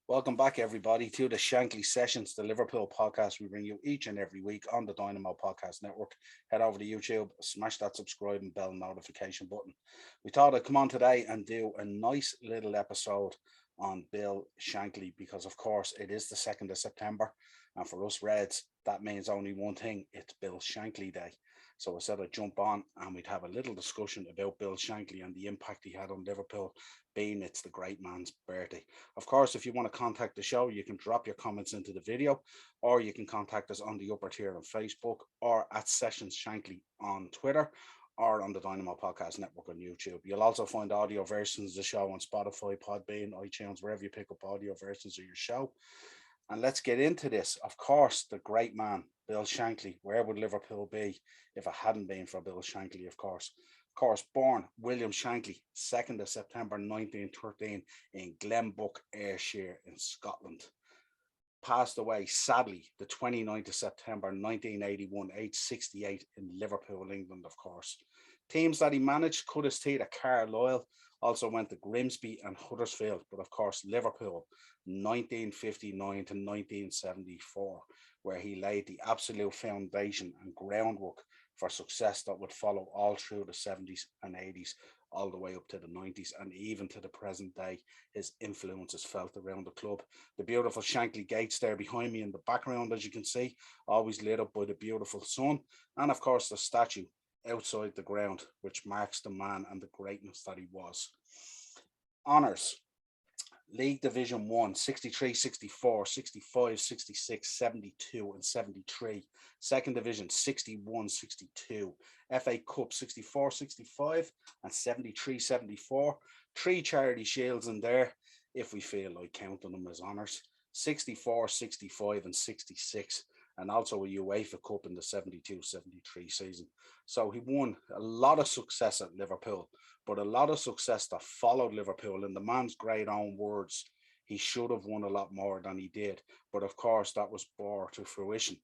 Welcome back, everybody, to the Shankly Sessions, the Liverpool podcast we bring you each and every week on the Dynamo Podcast Network. Head over to YouTube, smash that subscribe and bell notification button. We thought I'd come on today and do a nice little episode on Bill Shankly because, of course, it is the 2nd of September. And for us Reds, that means only one thing: it's Bill Shankly Day. So I said I'd jump on and we'd have a little discussion about Bill Shankly and the impact he had on Liverpool, being it's the great man's birthday. Of course, if you want to contact the show, you can drop your comments into the video, or you can contact us on the upper tier on Facebook, or at Sessions Shankly on Twitter, or on the Dynamo Podcast Network on YouTube. You'll also find audio versions of the show on Spotify, Podbean, iTunes, wherever you pick up audio versions of your show. And let's get into this. Of course, the great man, Bill Shankly. Where would Liverpool be if it hadn't been for Bill Shankly, of course? Of course, born William Shankly, 2nd of September 1913 in Glenbuck, Ayrshire in Scotland. Passed away, sadly, the 29th of September 1981, age 68 in Liverpool, England, of course. Teams that he managed cut his teeth at Carlisle, also went to Grimsby and Huddersfield, but of course Liverpool, 1959 to 1974, where he laid the absolute foundation and groundwork for success that would follow all through the 70s and 80s, all the way up to the 90s, and even to the present day. His influence is felt around the club. The beautiful Shankly Gates there behind me in the background, as you can see, always lit up by the beautiful sun, and of course the statue outside the ground, which marks the man and the greatness that he was. Honours: League Division 1, 63, 64, 65, 66, 72 and 73. Second Division, 61, 62. FA Cup, 64, 65 and 73, 74. Three charity shields in there, if we feel like counting them as honours. 64, 65 and 66. And also a UEFA Cup in the 72-73 season. So he won a lot of success at Liverpool, but a lot of success that followed Liverpool. In the man's great own words, he should have won a lot more than he did. But of course, that was brought to fruition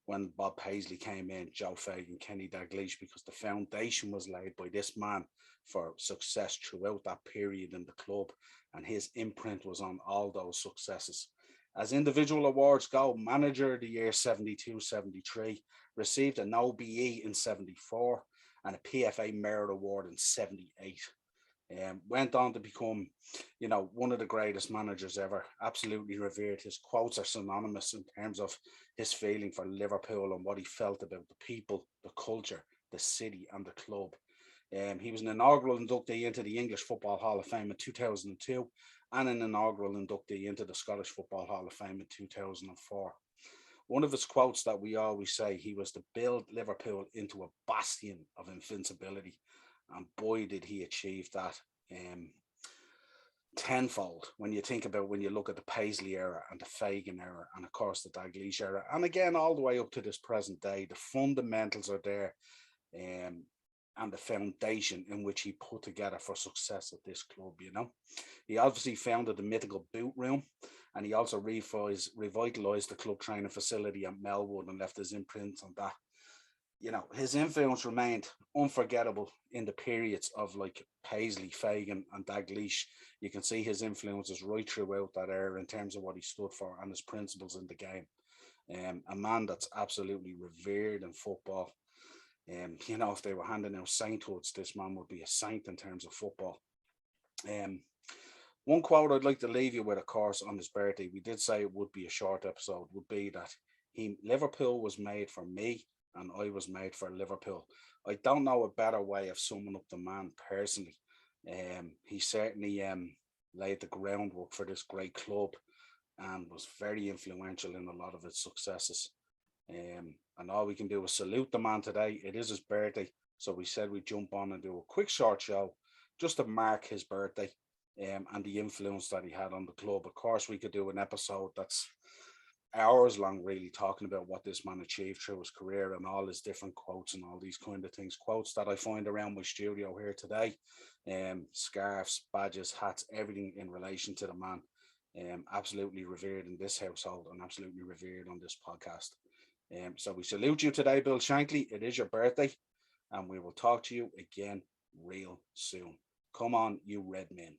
when Bob Paisley came in, Joe Fagan, Kenny Dalglish, because the foundation was laid by this man for success throughout that period in the club, and his imprint was on all those successes. As individual awards go, Manager of the Year 72-73, received an OBE in 74 and a PFA Merit Award in 78. Went on to become, one of the greatest managers ever, absolutely revered. His quotes are synonymous in terms of his feeling for Liverpool and what he felt about the people, the culture, the city and the club. He was an inaugural inductee into the English Football Hall of Fame in 2002 and an inaugural inductee into the Scottish Football Hall of Fame in 2004. One of his quotes that we always say, he was to build Liverpool into a bastion of invincibility. And boy, did he achieve that tenfold when you look at the Paisley era and the Fagan era and of course the Dalglish era. And again, all the way up to this present day, the fundamentals are there. And the foundation in which he put together for success at this club, He obviously founded the mythical boot room, and he also revitalised the club training facility at Melwood and left his imprint on that. His influence remained unforgettable in the periods of like Paisley, Fagan and Dalglish. You can see his influences right throughout that era in terms of what he stood for and his principles in the game. A man that's absolutely revered in football. If they were handing out sainthoods, this man would be a saint in terms of football. One quote I'd like to leave you with, of course, on his birthday, we did say it would be a short episode, would be that Liverpool was made for me and I was made for Liverpool. I don't know a better way of summing up the man personally. He certainly laid the groundwork for this great club and was very influential in a lot of its successes. And all we can do is salute the man today. It is his birthday, so we said we'd jump on and do a quick short show just to mark his birthday and the influence that he had on the club. Of course, we could do an episode that's hours long, really talking about what this man achieved through his career and all his different quotes and all these kind of things. Quotes that I find around my studio here today, scarves, badges, hats, everything in relation to the man. Absolutely revered in this household and absolutely revered on this podcast. So we salute you today, Bill Shankly. It is your birthday, and we will talk to you again real soon. Come on, you red men.